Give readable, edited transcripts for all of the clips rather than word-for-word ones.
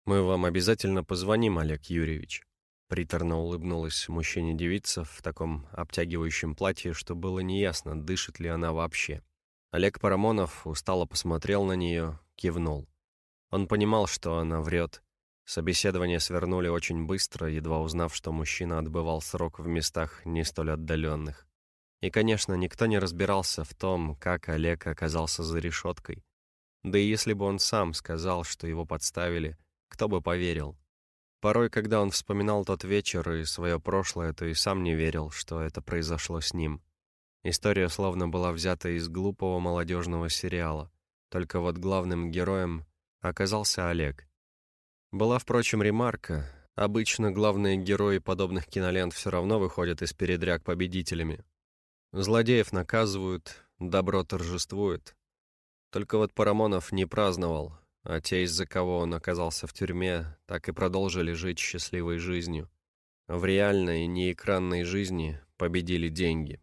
«Мы вам обязательно позвоним, Олег Юрьевич». Приторно улыбнулась мужчине девица в таком обтягивающем платье, что было неясно, дышит ли она вообще. Олег Парамонов устало посмотрел на нее, кивнул. Он понимал, что она врет. Собеседование свернули очень быстро, едва узнав, что мужчина отбывал срок в местах не столь отдаленных. И, конечно, никто не разбирался в том, как Олег оказался за решеткой. Да и если бы он сам сказал, что его подставили, кто бы поверил? Порой, когда он вспоминал тот вечер и свое прошлое, то и сам не верил, что это произошло с ним. История словно была взята из глупого молодежного сериала. Только вот главным героем оказался Олег. Была, впрочем, ремарка. Обычно главные герои подобных кинолент все равно выходят из передряг победителями. Злодеев наказывают, добро торжествует. Только вот Парамонов не праздновал, а те, из-за кого он оказался в тюрьме, так и продолжили жить счастливой жизнью. В реальной, неэкранной жизни победили деньги.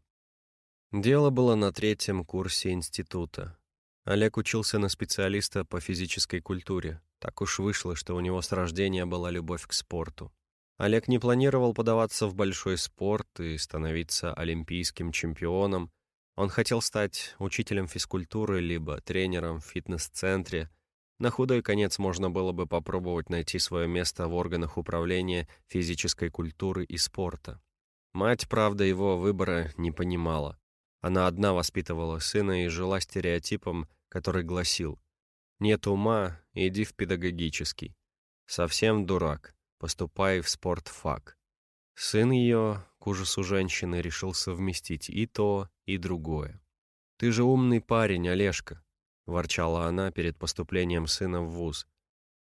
Дело было на третьем курсе института. Олег учился на специалиста по физической культуре. Так уж вышло, что у него с рождения была любовь к спорту. Олег не планировал подаваться в большой спорт и становиться олимпийским чемпионом. Он хотел стать учителем физкультуры либо тренером в фитнес-центре. На худой конец можно было бы попробовать найти свое место в органах управления физической культуры и спорта. Мать, правда, его выбора не понимала. Она одна воспитывала сына и жила стереотипом, который гласил: «Нет ума, иди в педагогический. Совсем дурак, поступай в спортфак». Сын ее, к ужасу женщины, решил совместить и то, и другое. «Ты же умный парень, Олежка», — ворчала она перед поступлением сына в вуз.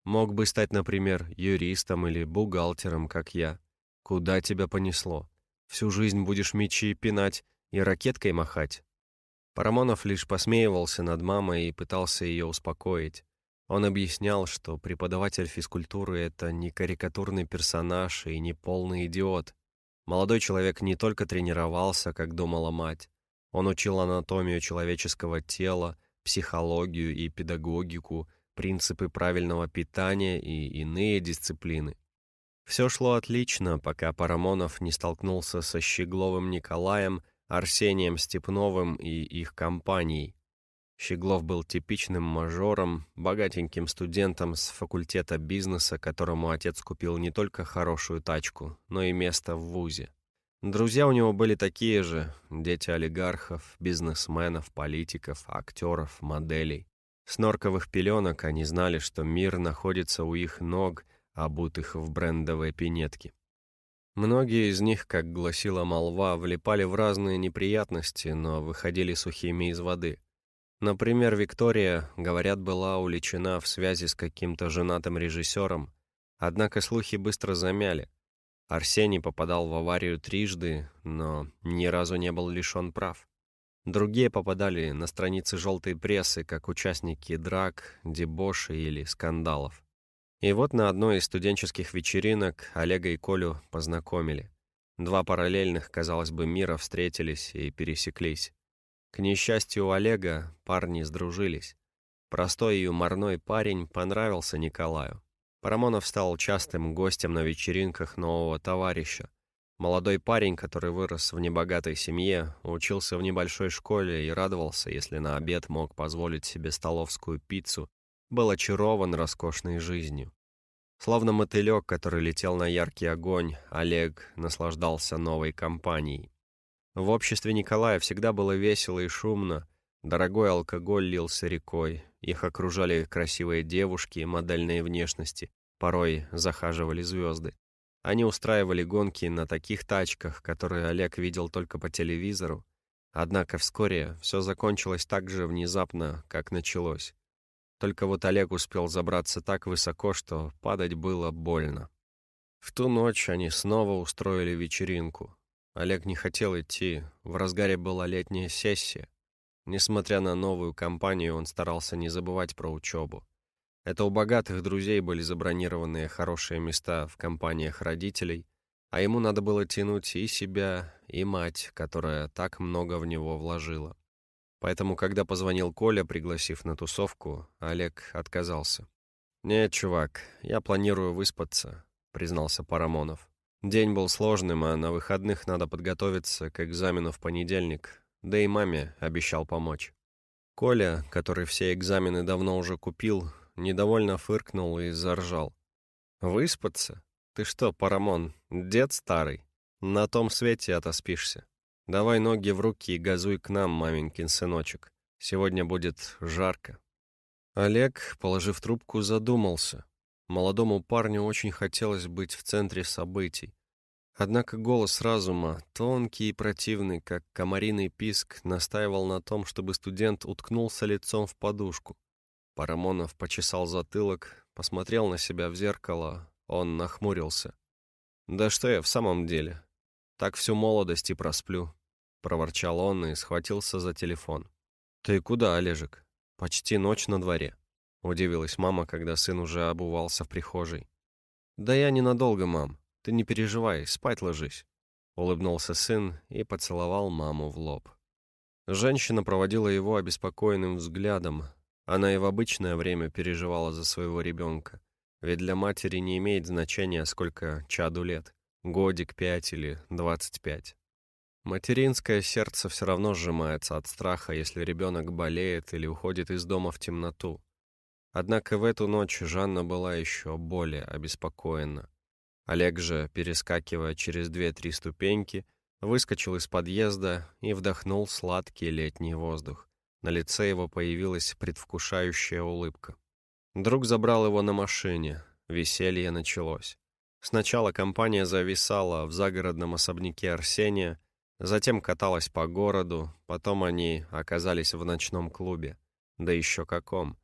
«Мог бы стать, например, юристом или бухгалтером, как я. Куда тебя понесло? Всю жизнь будешь мячи пинать и ракеткой махать». Парамонов лишь посмеивался над мамой и пытался ее успокоить. Он объяснял, что преподаватель физкультуры — это не карикатурный персонаж и не полный идиот. Молодой человек не только тренировался, как думала мать. Он учил анатомию человеческого тела, психологию и педагогику, принципы правильного питания и иные дисциплины. Все шло отлично, пока Парамонов не столкнулся со Щегловым Николаем, Арсением Степновым и их компанией. Щеглов был типичным мажором, богатеньким студентом с факультета бизнеса, которому отец купил не только хорошую тачку, но и место в вузе. Друзья у него были такие же: дети олигархов, бизнесменов, политиков, актеров, моделей. С норковых пеленок они знали, что мир находится у их ног, обутых в брендовые пинетки. Многие из них, как гласила молва, влипали в разные неприятности, но выходили сухими из воды. Например, Виктория, говорят, была уличена в связи с каким-то женатым режиссером, однако слухи быстро замяли. Арсений попадал в аварию трижды, но ни разу не был лишен прав. Другие попадали на страницы желтой прессы как участники драк, дебошей или скандалов. И вот на одной из студенческих вечеринок Олега и Колю познакомили. Два параллельных, казалось бы, мира встретились и пересеклись. К несчастью, у Олега парни сдружились. Простой и юморной парень понравился Николаю. Парамонов стал частым гостем на вечеринках нового товарища. Молодой парень, который вырос в небогатой семье, учился в небольшой школе и радовался, если на обед мог позволить себе столовскую пиццу, был очарован роскошной жизнью. Словно мотылек, который летел на яркий огонь, Олег наслаждался новой компанией. В обществе Николая всегда было весело и шумно. Дорогой алкоголь лился рекой. Их окружали красивые девушки и модельные внешности. Порой захаживали звезды. Они устраивали гонки на таких тачках, которые Олег видел только по телевизору. Однако вскоре все закончилось так же внезапно, как началось. Только вот Олег успел забраться так высоко, что падать было больно. В ту ночь они снова устроили вечеринку. Олег не хотел идти, в разгаре была летняя сессия. Несмотря на новую компанию, он старался не забывать про учебу. Это у богатых друзей были забронированные хорошие места в компаниях родителей, а ему надо было тянуть и себя, и мать, которая так много в него вложила. Поэтому, когда позвонил Коля, пригласив на тусовку, Олег отказался. «Нет, чувак, я планирую выспаться», — признался Парамонов. «День был сложным, а на выходных надо подготовиться к экзамену в понедельник, да и маме обещал помочь». Коля, который все экзамены давно уже купил, недовольно фыркнул и заржал. «Выспаться? Ты что, Парамон, дед старый? На том свете отоспишься. Давай ноги в руки и газуй к нам, маменькин сыночек. Сегодня будет жарко». Олег, положив трубку, задумался. Молодому парню очень хотелось быть в центре событий. Однако голос разума, тонкий и противный, как комариный писк, настаивал на том, чтобы студент уткнулся лицом в подушку. Парамонов почесал затылок, посмотрел на себя в зеркало, он нахмурился. «Да что я в самом деле? Так всю молодость и просплю», — проворчал он и схватился за телефон. «Ты куда, Олежек? Почти ночь на дворе», — удивилась мама, когда сын уже обувался в прихожей. «Да я ненадолго, мам. Ты не переживай, спать ложись», — улыбнулся сын и поцеловал маму в лоб. Женщина проводила его обеспокоенным взглядом. Она и в обычное время переживала за своего ребенка, ведь для матери не имеет значения, сколько чаду лет — годик, 5 или 25. Материнское сердце все равно сжимается от страха, если ребенок болеет или уходит из дома в темноту. Однако в эту ночь Жанна была еще более обеспокоена. Олег же, перескакивая через 2-3 ступеньки, выскочил из подъезда и вдохнул сладкий летний воздух. На лице его появилась предвкушающая улыбка. Друг забрал его на машине. Веселье началось. Сначала компания зависала в загородном особняке Арсения, затем каталась по городу, потом они оказались в ночном клубе. Да еще каком.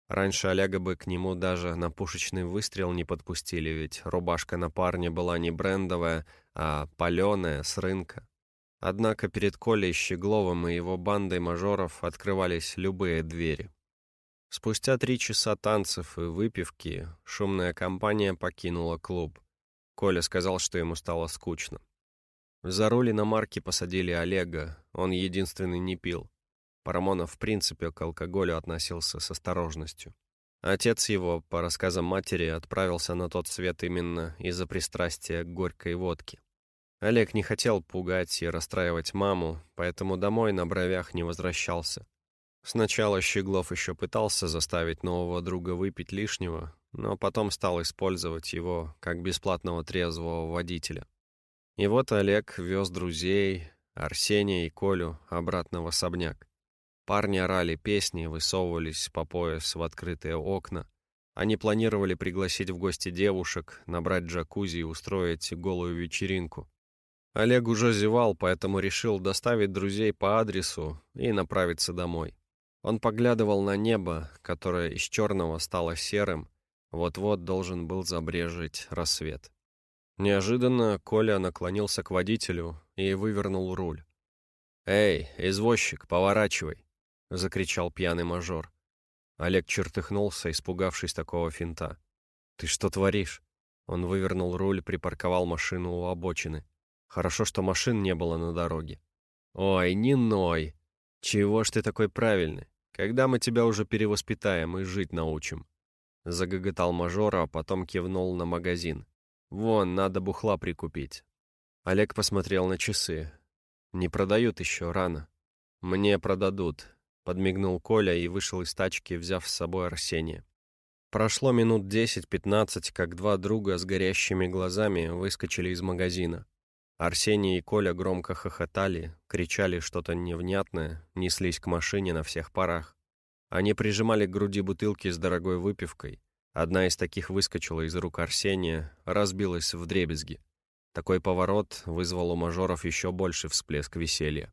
Раньше Олега бы к нему даже на пушечный выстрел не подпустили, ведь рубашка на парне была не брендовая, а паленая, с рынка. Однако перед Колей Щегловым и его бандой мажоров открывались любые двери. Спустя 3 часа танцев и выпивки шумная компания покинула клуб. Коля сказал, что ему стало скучно. За руль иномарки посадили Олега, он единственный не пил. Парамонов в принципе к алкоголю относился с осторожностью. Отец его, по рассказам матери, отправился на тот свет именно из-за пристрастия к горькой водке. Олег не хотел пугать и расстраивать маму, поэтому домой на бровях не возвращался. Сначала Щеглов еще пытался заставить нового друга выпить лишнего, но потом стал использовать его как бесплатного трезвого водителя. И вот Олег вез друзей, Арсения и Колю, обратно в особняк. Парни орали песни, высовывались по пояс в открытые окна. Они планировали пригласить в гости девушек, набрать джакузи и устроить голую вечеринку. Олег уже зевал, поэтому решил доставить друзей по адресу и направиться домой. Он поглядывал на небо, которое из черного стало серым, вот-вот должен был забрезжить рассвет. Неожиданно Коля наклонился к водителю и вывернул руль. «Эй, извозчик, поворачивай!» — закричал пьяный мажор. Олег чертыхнулся, испугавшись такого финта. «Ты что творишь?» Он вывернул руль, припарковал машину у обочины. Хорошо, что машин не было на дороге. «Ой, не ной! Чего ж ты такой правильный? Когда мы тебя уже перевоспитаем и жить научим?» Загоготал мажор, а потом кивнул на магазин. «Вон, надо бухла прикупить». Олег посмотрел на часы. «Не продают еще, рано». «Мне продадут», — подмигнул Коля и вышел из тачки, взяв с собой Арсения. Прошло минут 10-15, как два друга с горящими глазами выскочили из магазина. Арсений и Коля громко хохотали, кричали что-то невнятное, неслись к машине на всех парах. Они прижимали к груди бутылки с дорогой выпивкой. Одна из таких выскочила из рук Арсения, разбилась вдребезги. Такой поворот вызвал у мажоров еще больше всплеск веселья.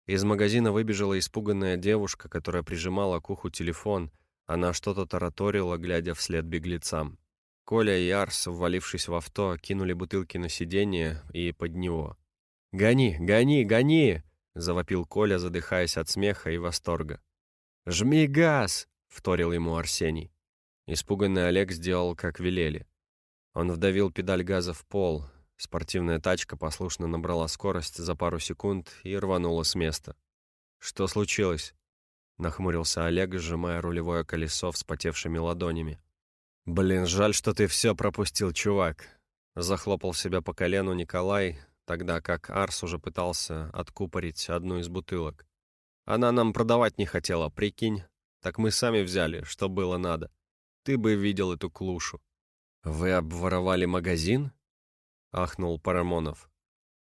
Из магазина выбежала испуганная девушка, которая прижимала к уху телефон. Она что-то тараторила, глядя вслед беглецам. Коля и Арс, ввалившись в авто, кинули бутылки на сиденье и под него. «Гони, гони, гони!» — завопил Коля, задыхаясь от смеха и восторга. «Жми газ!» — вторил ему Арсений. Испуганный Олег сделал, как велели. Он вдавил педаль газа в пол. Спортивная тачка послушно набрала скорость за пару секунд и рванула с места. «Что случилось?» — нахмурился Олег, сжимая рулевое колесо вспотевшими ладонями. «Блин, жаль, что ты все пропустил, чувак», — захлопал себя по колену Николай, тогда как Арс уже пытался откупорить одну из бутылок. «Она нам продавать не хотела, прикинь. Так мы сами взяли, что было надо. Ты бы видел эту клушу». «Вы обворовали магазин?» — ахнул Парамонов.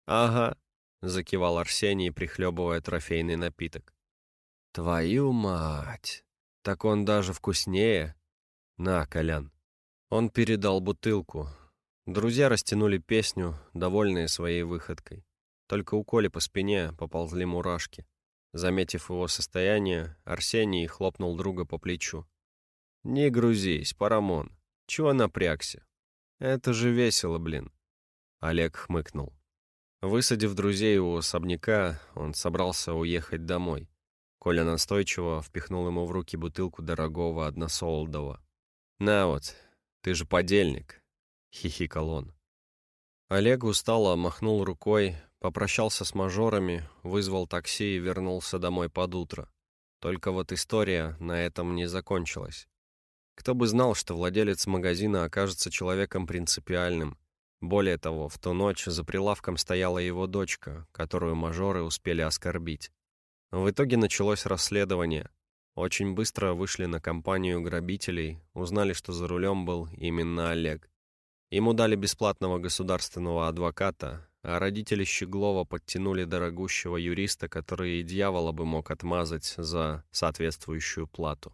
«Ага», — закивал Арсений, прихлебывая трофейный напиток. «Твою мать! Так он даже вкуснее. На, Колян». Он передал бутылку. Друзья растянули песню, довольные своей выходкой. Только у Коли по спине поползли мурашки. Заметив его состояние, Арсений хлопнул друга по плечу. «Не грузись, Парамон. Чего напрягся? Это же весело, блин». Олег хмыкнул. Высадив друзей у особняка, он собрался уехать домой. Коля настойчиво впихнул ему в руки бутылку дорогого односолодового. «На вот, ты же подельник», — хихикал он. Олег устало махнул рукой, попрощался с мажорами, вызвал такси и вернулся домой под утро. Только вот история на этом не закончилась. Кто бы знал, что владелец магазина окажется человеком принципиальным. Более того, в ту ночь за прилавком стояла его дочка, которую мажоры успели оскорбить. В итоге началось расследование. Очень быстро вышли на компанию грабителей, узнали, что за рулем был именно Олег. Ему дали бесплатного государственного адвоката, а родители Щеглова подтянули дорогущего юриста, который и дьявола бы мог отмазать за соответствующую плату.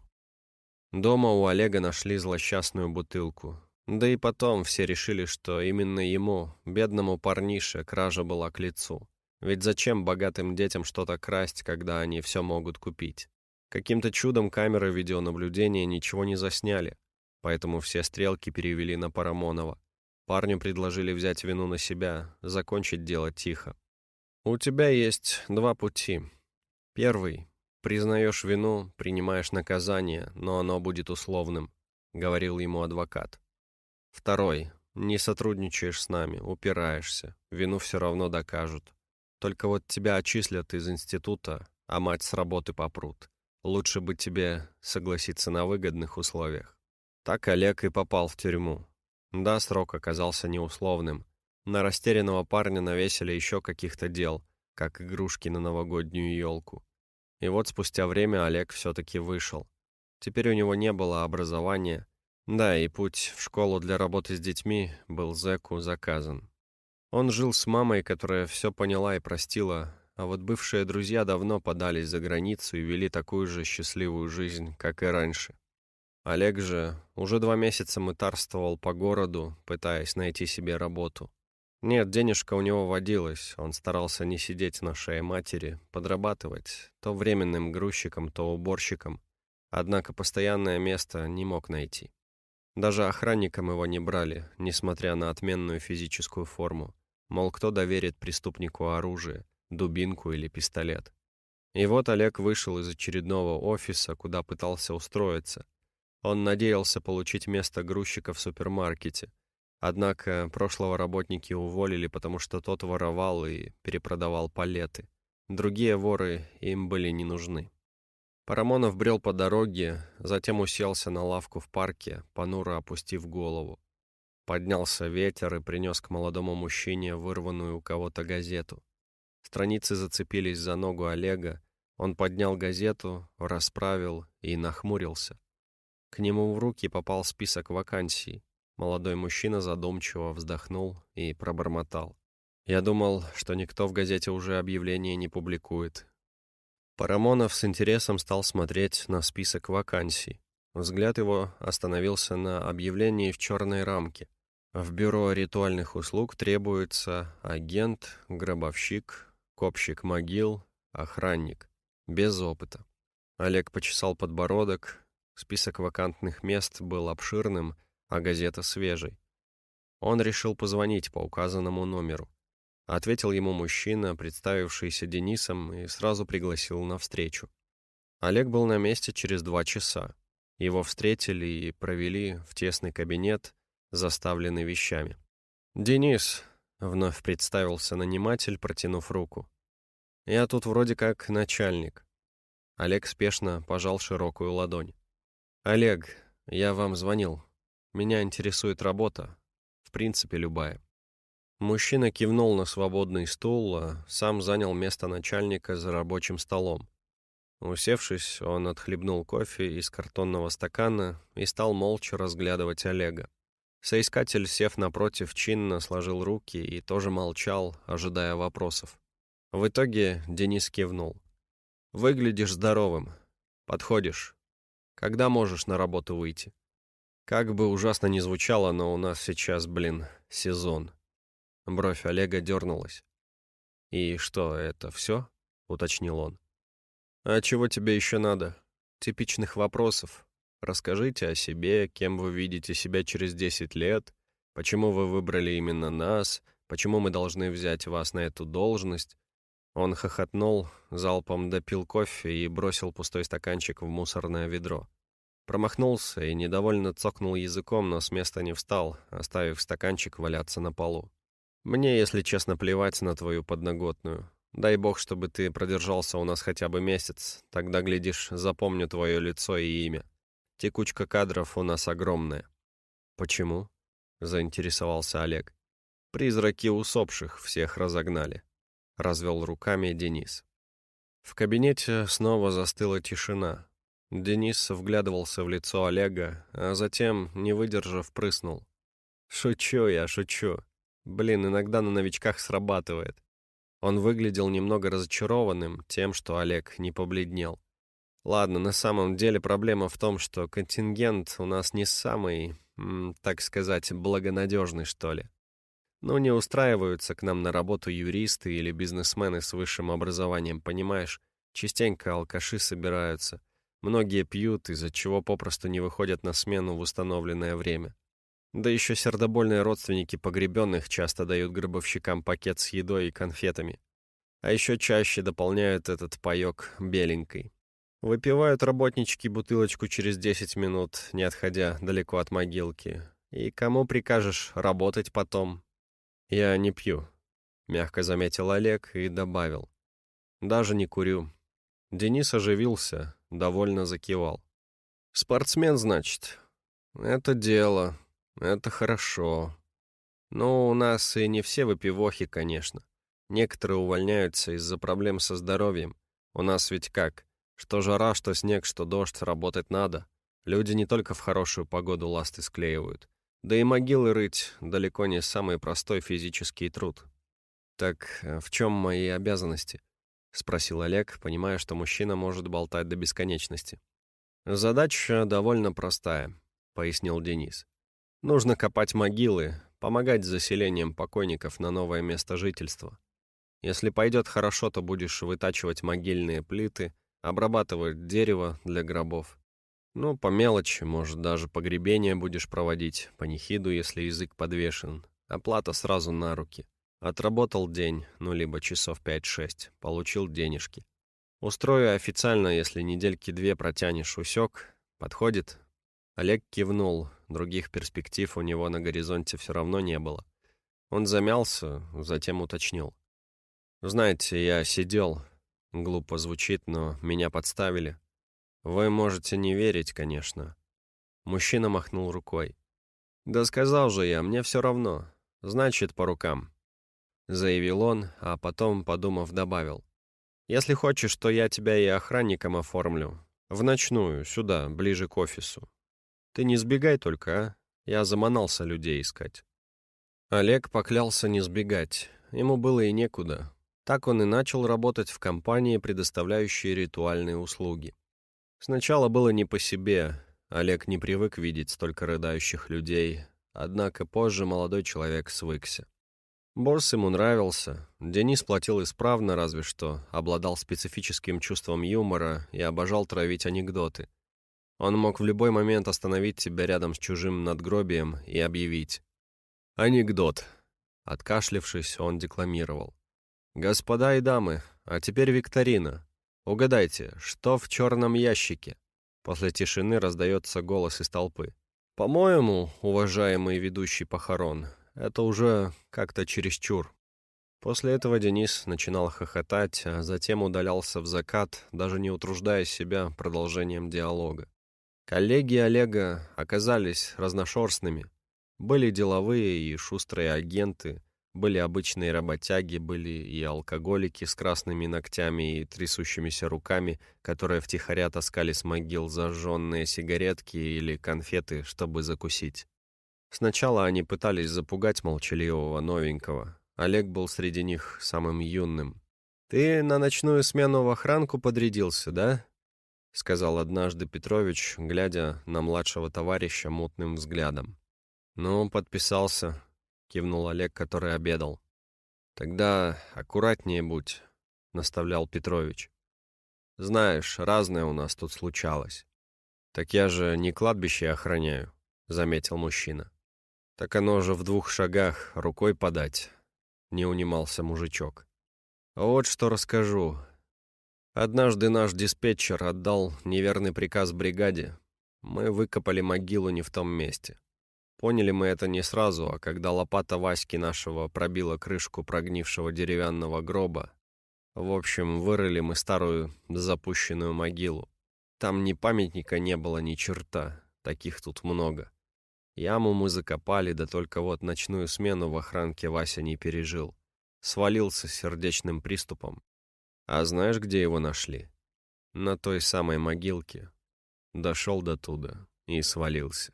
Дома у Олега нашли злосчастную бутылку. Да и потом все решили, что именно ему, бедному парнише, кража была к лицу. Ведь зачем богатым детям что-то красть, когда они все могут купить? Каким-то чудом камеры видеонаблюдения ничего не засняли, поэтому все стрелки перевели на Парамонова. Парню предложили взять вину на себя, закончить дело тихо. «У тебя есть два пути. Первый. Признаешь вину, принимаешь наказание, но оно будет условным», — говорил ему адвокат. «Второй. Не сотрудничаешь с нами, упираешься, вину все равно докажут. Только вот тебя отчислят из института, а мать с работы попрут. Лучше бы тебе согласиться на выгодных условиях». Так Олег и попал в тюрьму. Да, срок оказался неусловным. На растерянного парня навесили еще каких-то дел, как игрушки на новогоднюю елку. И вот спустя время Олег все-таки вышел. Теперь у него не было образования. Да, и путь в школу для работы с детьми был зэку заказан. Он жил с мамой, которая все поняла и простила, а вот бывшие друзья давно подались за границу и вели такую же счастливую жизнь, как и раньше. Олег же уже 2 месяца мытарствовал по городу, пытаясь найти себе работу. Нет, денежка у него водилась, он старался не сидеть на шее матери, подрабатывать то временным грузчиком, то уборщиком. Однако постоянное место не мог найти. Даже охранником его не брали, несмотря на отменную физическую форму. Мол, кто доверит преступнику оружие, дубинку или пистолет. И вот Олег вышел из очередного офиса, куда пытался устроиться. Он надеялся получить место грузчика в супермаркете. Однако прошлого работники уволили, потому что тот воровал и перепродавал палеты. Другие воры им были не нужны. Парамонов брел по дороге, затем уселся на лавку в парке, понуро опустив голову. Поднялся ветер и принес к молодому мужчине вырванную у кого-то газету. Страницы зацепились за ногу Олега. Он поднял газету, расправил и нахмурился. К нему в руки попал список вакансий. Молодой мужчина задумчиво вздохнул и пробормотал: «Я думал, что никто в газете уже объявление не публикует». Парамонов с интересом стал смотреть на список вакансий. Взгляд его остановился на объявлении в черной рамке. В бюро ритуальных услуг требуется агент, гробовщик, копщик могил, охранник. Без опыта. Олег почесал подбородок. Список вакантных мест был обширным, а газета свежей. Он решил позвонить по указанному номеру. Ответил ему мужчина, представившийся Денисом, и сразу пригласил на встречу. Олег был на месте через 2 часа. Его встретили и провели в тесный кабинет, заставленный вещами. «Денис», — вновь представился наниматель, протянув руку. «Я тут вроде как начальник». Олег спешно пожал широкую ладонь. «Олег, я вам звонил. Меня интересует работа. В принципе, любая». Мужчина кивнул на свободный стул, а сам занял место начальника за рабочим столом. Усевшись, он отхлебнул кофе из картонного стакана и стал молча разглядывать Олега. Соискатель, сев напротив, чинно сложил руки и тоже молчал, ожидая вопросов. В итоге Денис кивнул. «Выглядишь здоровым. Подходишь. Когда можешь на работу выйти?» Как бы ужасно ни звучало, но у нас сейчас, сезон. Бровь Олега дернулась. «И что, это все?» — уточнил он. «А чего тебе еще надо? Типичных вопросов. Расскажите о себе, кем вы видите себя через 10 лет, почему вы выбрали именно нас, почему мы должны взять вас на эту должность». Он хохотнул, залпом допил кофе и бросил пустой стаканчик в мусорное ведро. Промахнулся и недовольно цокнул языком, но с места не встал, оставив стаканчик валяться на полу. «Мне, если честно, плевать на твою подноготную. Дай бог, чтобы ты продержался у нас хотя бы месяц, тогда, глядишь, запомню твое лицо и имя. Текучка кадров у нас огромная». «Почему?» — заинтересовался Олег. «Призраки усопших всех разогнали», — развел руками Денис. В кабинете снова застыла тишина. Денис вглядывался в лицо Олега, а затем, не выдержав, прыснул. «Шучу я, шучу. Иногда на новичках срабатывает». Он выглядел немного разочарованным тем, что Олег не побледнел. «Ладно, на самом деле проблема в том, что контингент у нас не самый, так сказать, благонадежный, что ли. Ну, не устраиваются к нам на работу юристы или бизнесмены с высшим образованием, понимаешь? Частенько алкаши собираются. Многие пьют, из-за чего попросту не выходят на смену в установленное время. Да еще сердобольные родственники погребенных часто дают гробовщикам пакет с едой и конфетами. А еще чаще дополняют этот паек беленькой. Выпивают работнички бутылочку через 10 минут, не отходя далеко от могилки. И кому прикажешь работать потом? «Я не пью», — мягко заметил Олег и добавил. «Даже не курю». Денис оживился, довольно закивал. «Спортсмен, значит? Это дело. Это хорошо. Но у нас и не все выпивохи, конечно. Некоторые увольняются из-за проблем со здоровьем. У нас ведь как? Что жара, что снег, что дождь, работать надо. Люди не только в хорошую погоду ласты склеивают. Да и могилы рыть далеко не самый простой физический труд. «Так в чем мои обязанности?» — спросил Олег, понимая, что мужчина может болтать до бесконечности. «Задача довольно простая», — пояснил Денис. «Нужно копать могилы, помогать с заселением покойников на новое место жительства. Если пойдет хорошо, то будешь вытачивать могильные плиты, обрабатывать дерево для гробов. Ну, по мелочи, может, даже погребение будешь проводить, панихиду, если язык подвешен. Оплата сразу на руки. Отработал день, либо часов 5-6, получил денежки. Устрою официально, если недельки 2 протянешь, усек. Подходит?» Олег кивнул, других перспектив у него на горизонте все равно не было. Он замялся, затем уточнил. «Знаете, я сидел. Глупо звучит, но меня подставили. Вы можете не верить, конечно». Мужчина махнул рукой. «Да сказал же я, мне все равно. Значит, по рукам», — заявил он, а потом, подумав, добавил. «Если хочешь, то я тебя и охранником оформлю. В ночную, сюда, ближе к офису. Ты не сбегай только, а? Я заманался людей искать». Олег поклялся не сбегать. Ему было и некуда. Так он и начал работать в компании, предоставляющей ритуальные услуги. Сначала было не по себе. Олег не привык видеть столько рыдающих людей. Однако позже молодой человек свыкся. Босс ему нравился. Денис платил исправно, разве что обладал специфическим чувством юмора и обожал травить анекдоты. Он мог в любой момент остановить тебя рядом с чужим надгробием и объявить: «Анекдот». Откашлявшись, он декламировал: «Господа и дамы, а теперь викторина. Угадайте, что в черном ящике?» После тишины раздается голос из толпы. «По-моему, уважаемый ведущий похорон, это уже как-то чересчур». После этого Денис начинал хохотать, а затем удалялся в закат, даже не утруждая себя продолжением диалога. Коллеги Олега оказались разношерстными. Были деловые и шустрые агенты, были обычные работяги, были и алкоголики с красными ногтями и трясущимися руками, которые втихаря таскали с могил зажженные сигаретки или конфеты, чтобы закусить. Сначала они пытались запугать молчаливого новенького. Олег был среди них самым юным. «Ты на ночную смену в охранку подрядился, да?» — сказал однажды Петрович, глядя на младшего товарища мутным взглядом. «Ну, подписался», — кивнул Олег, который обедал. «Тогда аккуратнее будь», — наставлял Петрович. «Знаешь, разное у нас тут случалось». «Так я же не кладбище охраняю», — заметил мужчина. «Так оно же в 2 шагах, рукой подать», — не унимался мужичок. «Вот что расскажу. Однажды наш диспетчер отдал неверный приказ бригаде. Мы выкопали могилу не в том месте. Поняли мы это не сразу, а когда лопата Васьки нашего пробила крышку прогнившего деревянного гроба. В общем, вырыли мы старую запущенную могилу. Там ни памятника не было, ни черта. Таких тут много. Яму мы закопали, да только вот ночную смену в охранке Вася не пережил. Свалился с сердечным приступом. А знаешь, где его нашли? На той самой могилке. Дошел до туда и свалился.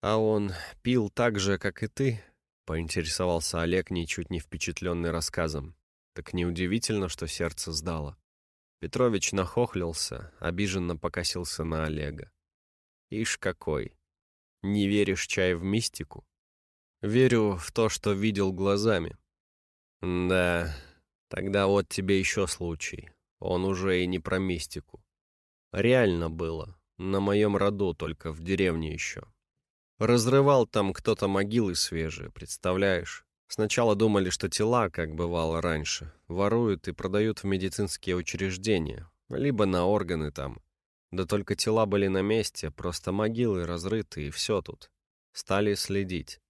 А он пил так же, как и ты? Поинтересовался Олег, ничуть не впечатленный рассказом. Так неудивительно, что сердце сдало. Петрович нахохлился, обиженно покосился на Олега. Ишь какой! Не веришь, чай, в мистику? Верю в то, что видел глазами. Да, тогда вот тебе еще случай. Он уже и не про мистику. Реально было. На моем роду, только в деревне еще. Разрывал там кто-то могилы свежие, представляешь? Сначала думали, что тела, как бывало раньше, воруют и продают в медицинские учреждения, либо на органы там. Да только тела были на месте, просто могилы разрыты, и все тут. Стали следить.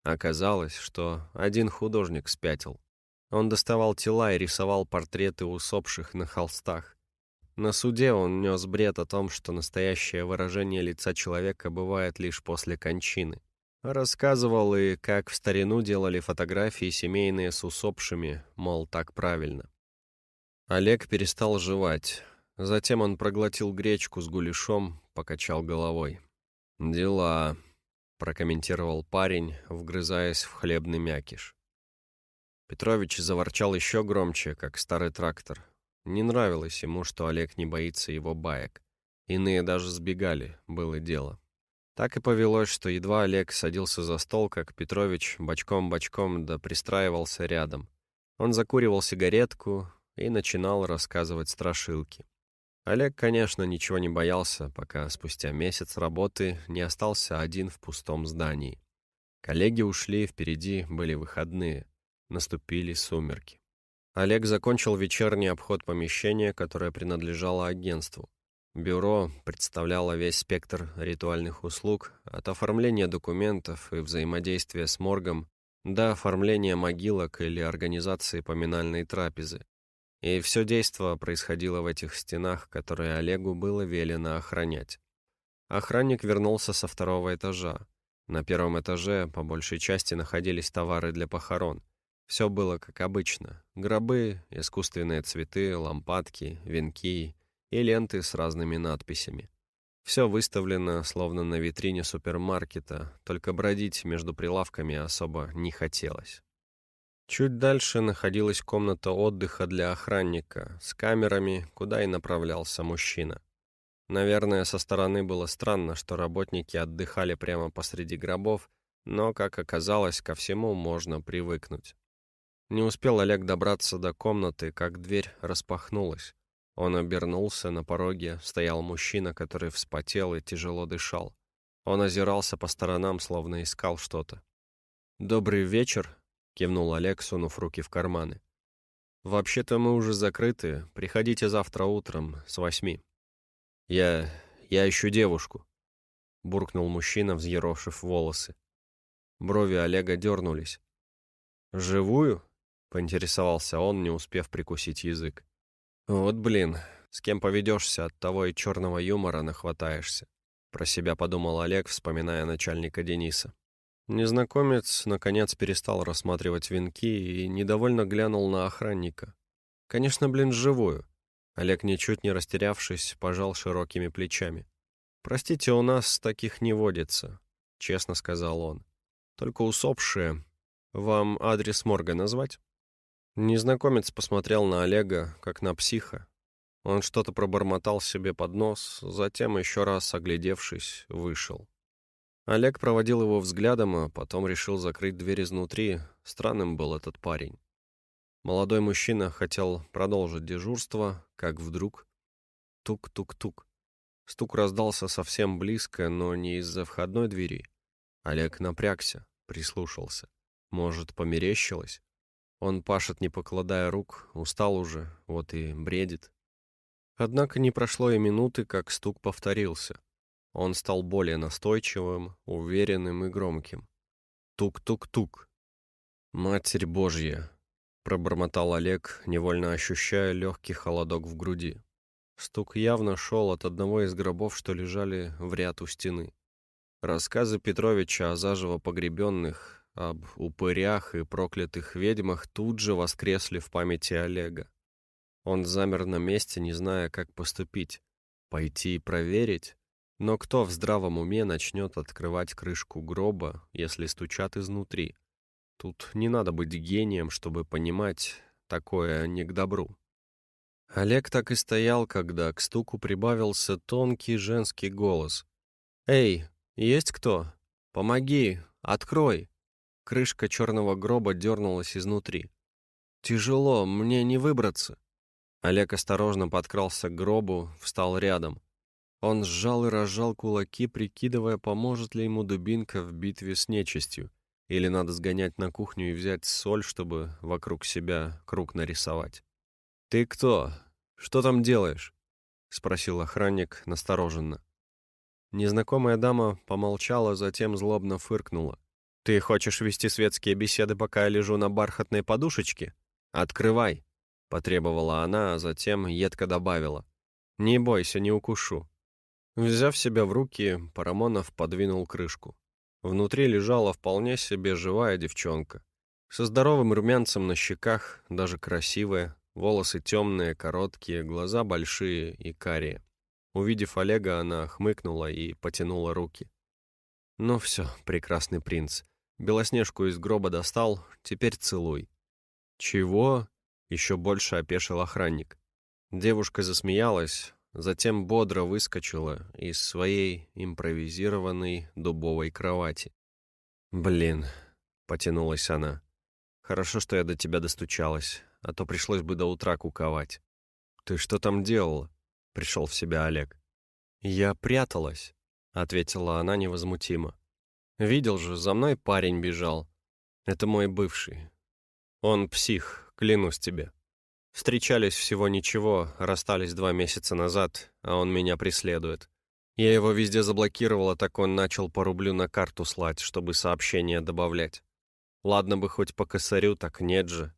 Оказалось, что один художник спятил. Он доставал тела и рисовал портреты усопших на холстах. На суде он нес бред о том, что настоящее выражение лица человека бывает лишь после кончины. Рассказывал и как в старину делали фотографии семейные с усопшими, мол, так правильно. Олег перестал жевать. Затем он проглотил гречку с гуляшом, покачал головой. «Дела», — прокомментировал парень, вгрызаясь в хлебный мякиш. Петрович заворчал еще громче, как старый трактор. Не нравилось ему, что Олег не боится его баек. Иные даже сбегали, было дело. Так и повелось, что едва Олег садился за стол, как Петрович бочком-бочком да пристраивался рядом. Он закуривал сигаретку и начинал рассказывать страшилки. Олег, конечно, ничего не боялся, пока спустя месяц работы не остался один в пустом здании. Коллеги ушли, впереди были выходные. Наступили сумерки. Олег закончил вечерний обход помещения, которое принадлежало агентству. Бюро представляло весь спектр ритуальных услуг, от оформления документов и взаимодействия с моргом до оформления могилок или организации поминальной трапезы. И все действо происходило в этих стенах, которые Олегу было велено охранять. Охранник вернулся со 2-го этажа. На 1-м этаже по большей части находились товары для похорон. Все было как обычно. Гробы, искусственные цветы, лампадки, венки и ленты с разными надписями. Все выставлено, словно на витрине супермаркета, только бродить между прилавками особо не хотелось. Чуть дальше находилась комната отдыха для охранника с камерами, куда и направлялся мужчина. Наверное, со стороны было странно, что работники отдыхали прямо посреди гробов, но, как оказалось, ко всему можно привыкнуть. Не успел Олег добраться до комнаты, как дверь распахнулась. Он обернулся, на пороге стоял мужчина, который вспотел и тяжело дышал. Он озирался по сторонам, словно искал что-то. «Добрый вечер», — кивнул Олег, сунув руки в карманы. «Вообще-то мы уже закрыты, приходите завтра утром с 8. Я ищу девушку», — буркнул мужчина, взъерошив волосы. Брови Олега дернулись. «Живую?» — поинтересовался он, не успев прикусить язык. «Вот блин, с кем поведешься, от того и черного юмора нахватаешься. про себя подумал Олег, вспоминая начальника Дениса. Незнакомец, наконец, перестал рассматривать венки и недовольно глянул на охранника. Конечно, блин, живую. Олег, ничуть не растерявшись, пожал широкими плечами. «Простите, у нас таких не водится», — честно сказал он. «Только усопшие. Вам адрес морга назвать?» Незнакомец посмотрел на Олега, как на психа. Он что-то пробормотал себе под нос, затем, еще раз оглядевшись, вышел. Олег проводил его взглядом, а потом решил закрыть дверь изнутри. Странным был этот парень. Молодой мужчина хотел продолжить дежурство, как вдруг... Тук-тук-тук. Стук раздался совсем близко, но не из-за входной двери. Олег напрягся, прислушался. Может, померещилось? Он пашет, не покладая рук, устал уже, вот и бредит. Однако не прошло и минуты, как стук повторился. Он стал более настойчивым, уверенным и громким. Тук-тук-тук. «Матерь Божья!» — пробормотал Олег, невольно ощущая легкий холодок в груди. Стук явно шел от одного из гробов, что лежали в ряд у стены. Рассказы Петровича о заживо погребенных, об упырях и проклятых ведьмах тут же воскресли в памяти Олега. Он замер на месте, не зная, как поступить. Пойти и проверить? Но кто в здравом уме начнет открывать крышку гроба, если стучат изнутри? Тут не надо быть гением, чтобы понимать, такое не к добру. Олег так и стоял, когда к стуку прибавился тонкий женский голос. «Эй, есть кто? Помоги! Открой!» Крышка черного гроба дернулась изнутри. «Тяжело, мне не выбраться!» Олег осторожно подкрался к гробу, встал рядом. Он сжал и разжал кулаки, прикидывая, поможет ли ему дубинка в битве с нечистью, или надо сгонять на кухню и взять соль, чтобы вокруг себя круг нарисовать. «Ты кто? Что там делаешь?» — спросил охранник настороженно. Незнакомая дама помолчала, затем злобно фыркнула. «Ты хочешь вести светские беседы, пока я лежу на бархатной подушечке? Открывай!» — потребовала она, а затем едко добавила. «Не бойся, не укушу». Взяв себя в руки, Парамонов подвинул крышку. Внутри лежала вполне себе живая девчонка. Со здоровым румянцем на щеках, даже красивая, волосы темные, короткие, глаза большие и карие. Увидев Олега, она хмыкнула и потянула руки. «Ну все, прекрасный принц. Белоснежку из гроба достал, теперь целуй». «Чего?» — еще больше опешил охранник. Девушка засмеялась, затем бодро выскочила из своей импровизированной дубовой кровати. «Блин», — потянулась она, — «хорошо, что я до тебя достучалась, а то пришлось бы до утра куковать». «Ты что там делала?» — пришел в себя Олег. «Я пряталась», — ответила она невозмутимо. «Видел же, за мной парень бежал. Это мой бывший. Он псих, клянусь тебе. Встречались всего ничего, расстались 2 месяца назад, а он меня преследует. Я его везде заблокировала, так он начал по рублю на карту слать, чтобы сообщения добавлять. Ладно бы хоть по косарю, так нет же».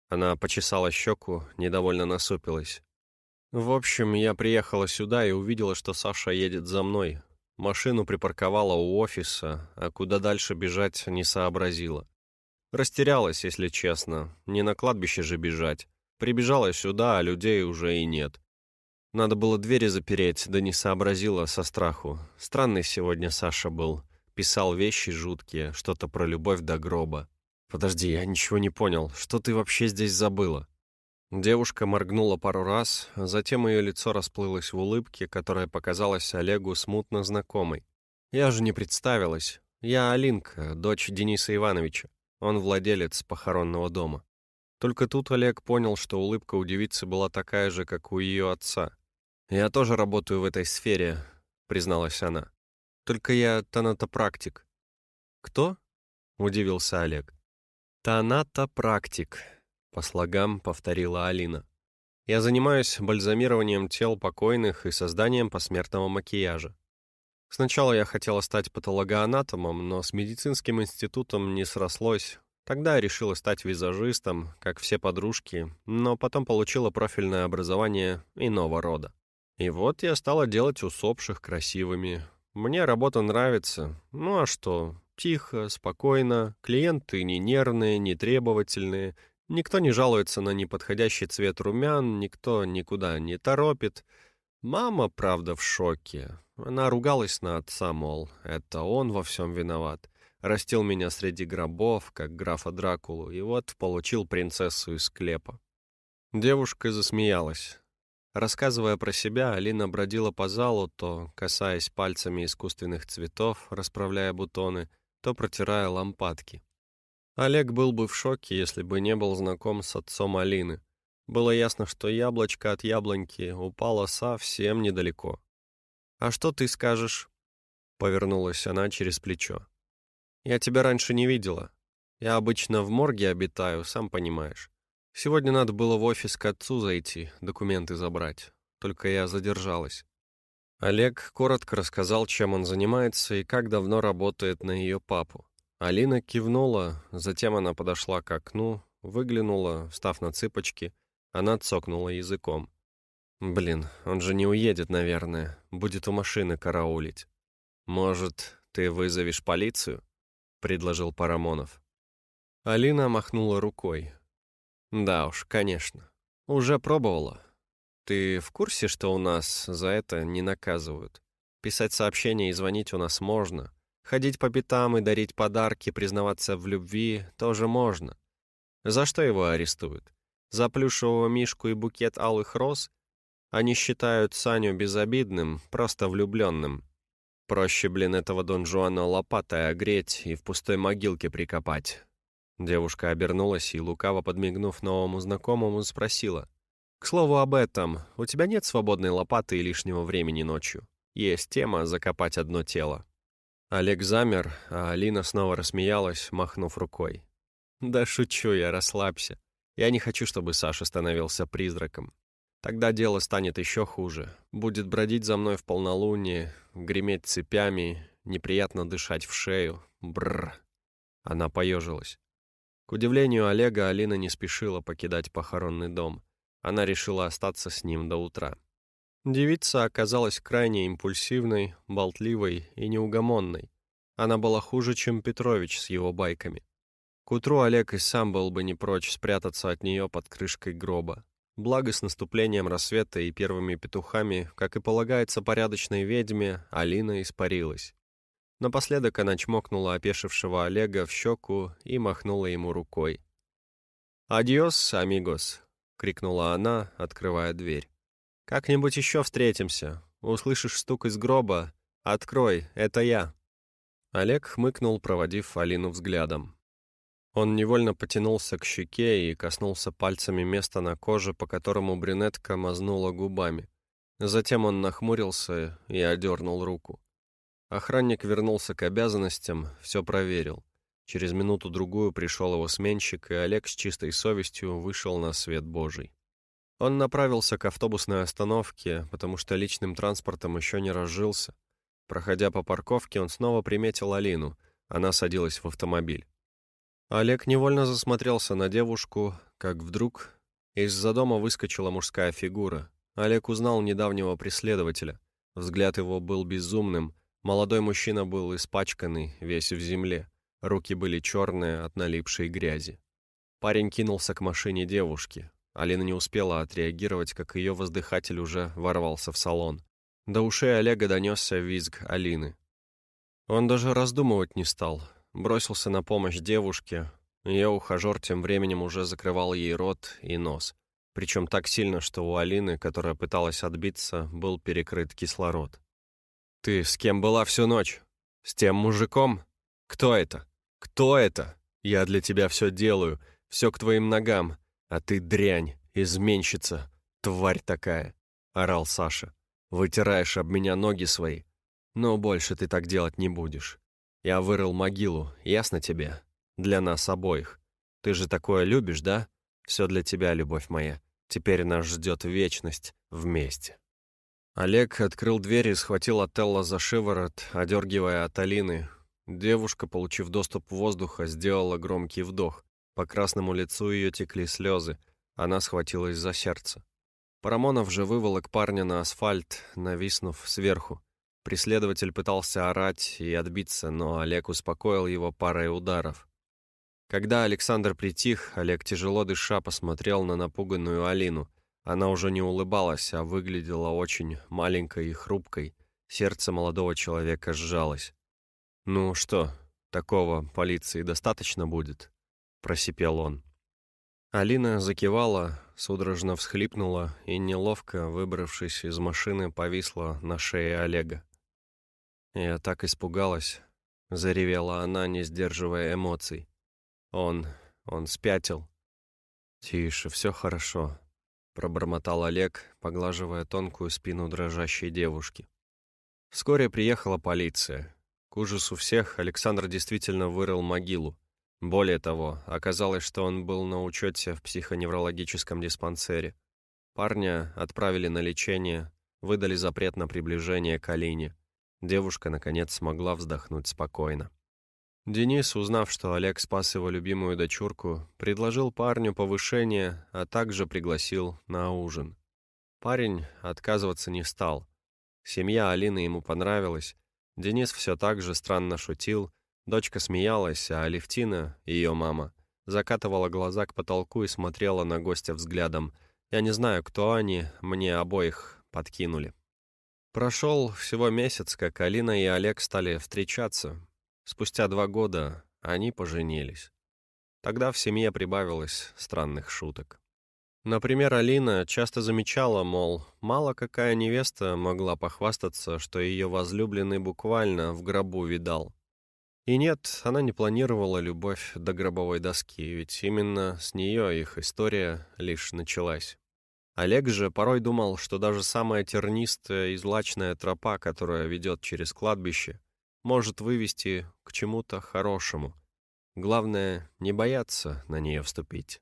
Она почесала щеку, недовольно насупилась. «В общем, я приехала сюда и увидела, что Саша едет за мной. Машину припарковала у офиса, а куда дальше бежать не сообразила. Растерялась, если честно, не на кладбище же бежать. Прибежала сюда, а людей уже и нет. Надо было двери запереть, да не сообразила со страху. Странный сегодня Саша был. Писал вещи жуткие, что-то про любовь до гроба. Подожди, я ничего не понял. Что ты вообще здесь забыла?» Девушка моргнула пару раз, а затем ее лицо расплылось в улыбке, которая показалась Олегу смутно знакомой. «Я же не представилась. Я Алинка, дочь Дениса Ивановича. Он владелец похоронного дома». Только тут Олег понял, что улыбка у девицы была такая же, как у ее отца. «Я тоже работаю в этой сфере», — призналась она. «Только я тонатопрактик». «Кто?» — удивился Олег. «Тонатопрактик», — по слогам повторила Алина. «Я занимаюсь бальзамированием тел покойных и созданием посмертного макияжа. Сначала я хотела стать патологоанатомом, но с медицинским институтом не срослось. Тогда я решила стать визажистом, как все подружки, но потом получила профильное образование иного рода. И вот я стала делать усопших красивыми. Мне работа нравится. Ну а что? Тихо, спокойно, клиенты не нервные, не требовательные, никто не жалуется на неподходящий цвет румян, никто никуда не торопит. Мама, правда, в шоке. Она ругалась на отца, мол, это он во всем виноват. Растил меня среди гробов, как графа Дракулу, и вот получил принцессу из склепа. Девушка засмеялась. Рассказывая про себя, Алина бродила по залу, то касаясь пальцами искусственных цветов, расправляя бутоны, то протирая лампадки. Олег был бы в шоке, если бы не был знаком с отцом Алины. Было ясно, что яблочко от яблоньки упало совсем недалеко. «А что ты скажешь?» — повернулась она через плечо. «Я тебя раньше не видела. Я обычно в морге обитаю, сам понимаешь. Сегодня надо было в офис к отцу зайти, документы забрать. Только я задержалась». Олег коротко рассказал, чем он занимается и как давно работает на ее папу. Алина кивнула, затем она подошла к окну, выглянула, встав на цыпочки, она цокнула языком. «Блин, он же не уедет, наверное, будет у машины караулить. Может, ты вызовешь полицию?» — предложил Парамонов. Алина махнула рукой. «Да уж, конечно. Уже пробовала. Ты в курсе, что у нас за это не наказывают? Писать сообщения и звонить у нас можно. Ходить по пятам и дарить подарки, признаваться в любви тоже можно. За что его арестуют? За плюшевого мишку и букет алых роз? Они считают Саню безобидным, просто влюбленным. Проще, блин, этого Дон Жуана лопатой огреть и в пустой могилке прикопать». Девушка обернулась и, лукаво подмигнув новому знакомому, спросила. «К слову об этом, у тебя нет свободной лопаты и лишнего времени ночью? Есть тема закопать одно тело». Олег замер, а Алина снова рассмеялась, махнув рукой. «Да шучу я, расслабься. Я не хочу, чтобы Саша становился призраком. Тогда дело станет еще хуже. Будет бродить за мной в полнолуние, греметь цепями, неприятно дышать в шею. Бррр». Она поежилась. К удивлению Олега, Алина не спешила покидать похоронный дом. Она решила остаться с ним до утра. Девица оказалась крайне импульсивной, болтливой и неугомонной. Она была хуже, чем Петрович с его байками. К утру Олег и сам был бы не прочь спрятаться от нее под крышкой гроба. Благо, с наступлением рассвета и первыми петухами, как и полагается порядочной ведьме, Алина испарилась. Напоследок она чмокнула опешившего Олега в щеку и махнула ему рукой. «Адьос, амигос!» — крикнула она, открывая дверь. «Как-нибудь еще встретимся. Услышишь стук из гроба? Открой, это я!» Олег хмыкнул, проводив Алину взглядом. Он невольно потянулся к щеке и коснулся пальцами места на коже, по которому брюнетка мазнула губами. Затем он нахмурился и одернул руку. Охранник вернулся к обязанностям, все проверил. Через минуту-другую пришел его сменщик, и Олег с чистой совестью вышел на свет Божий. Он направился к автобусной остановке, потому что личным транспортом еще не разжился. Проходя по парковке, он снова приметил Алину. Она садилась в автомобиль. Олег невольно засмотрелся на девушку, как вдруг из-за дома выскочила мужская фигура. Олег узнал недавнего преследователя. Взгляд его был безумным. Молодой мужчина был испачканный, весь в земле. Руки были черные от налипшей грязи. Парень кинулся к машине девушки. Алина не успела отреагировать, как ее воздыхатель уже ворвался в салон. До ушей Олега донесся визг Алины. Он даже раздумывать не стал. Бросился на помощь девушке. Ее ухажер тем временем уже закрывал ей рот и нос. Причем так сильно, что у Алины, которая пыталась отбиться, был перекрыт кислород. «Ты с кем была всю ночь? С тем мужиком? Кто это? Кто это? Я для тебя все делаю, все к твоим ногам, а ты дрянь, изменщица, тварь такая!» — орал Саша. «Вытираешь об меня ноги свои. Но больше ты так делать не будешь. Я вырыл могилу, ясно тебе? Для нас обоих. Ты же такое любишь, да? Все для тебя, любовь моя. Теперь нас ждет вечность вместе». Олег открыл дверь и схватил Отелло за шиворот, одергивая от Алины. Девушка, получив доступ воздуха, сделала громкий вдох. По красному лицу ее текли слезы. Она схватилась за сердце. Парамонов же выволок парня на асфальт, нависнув сверху. Преследователь пытался орать и отбиться, но Олег успокоил его парой ударов. Когда Александр притих, Олег, тяжело дыша, посмотрел на напуганную Алину. Она уже не улыбалась, а выглядела очень маленькой и хрупкой. Сердце молодого человека сжалось. «Ну что, такого полиции достаточно будет?» — просипел он. Алина закивала, судорожно всхлипнула и, неловко выбравшись из машины, повисла на шее Олега. «Я так испугалась», — заревела она, не сдерживая эмоций. Он спятил. «Тише, все хорошо», — пробормотал Олег, поглаживая тонкую спину дрожащей девушки. Вскоре приехала полиция. К ужасу всех Александр действительно вырыл могилу. Более того, оказалось, что он был на учете в психоневрологическом диспансере. Парня отправили на лечение, выдали запрет на приближение к Алине. Девушка, наконец, смогла вздохнуть спокойно. Денис, узнав, что Олег спас его любимую дочурку, предложил парню повышение, а также пригласил на ужин. Парень отказываться не стал. Семья Алины ему понравилась. Денис все так же странно шутил, дочка смеялась, а Алевтина, ее мама, закатывала глаза к потолку и смотрела на гостя взглядом. «Я не знаю, кто они, мне обоих подкинули». Прошел всего месяц, как Алина и Олег стали встречаться. Спустя 2 года они поженились. Тогда в семье прибавилось странных шуток. Например, Алина часто замечала, мол, мало какая невеста могла похвастаться, что ее возлюбленный буквально в гробу видал. И нет, она не планировала любовь до гробовой доски, ведь именно с нее их история лишь началась. Олег же порой думал, что даже самая тернистая и злачная тропа, которая ведет через кладбище, может вывести к чему-то хорошему. Главное, не бояться на нее вступить.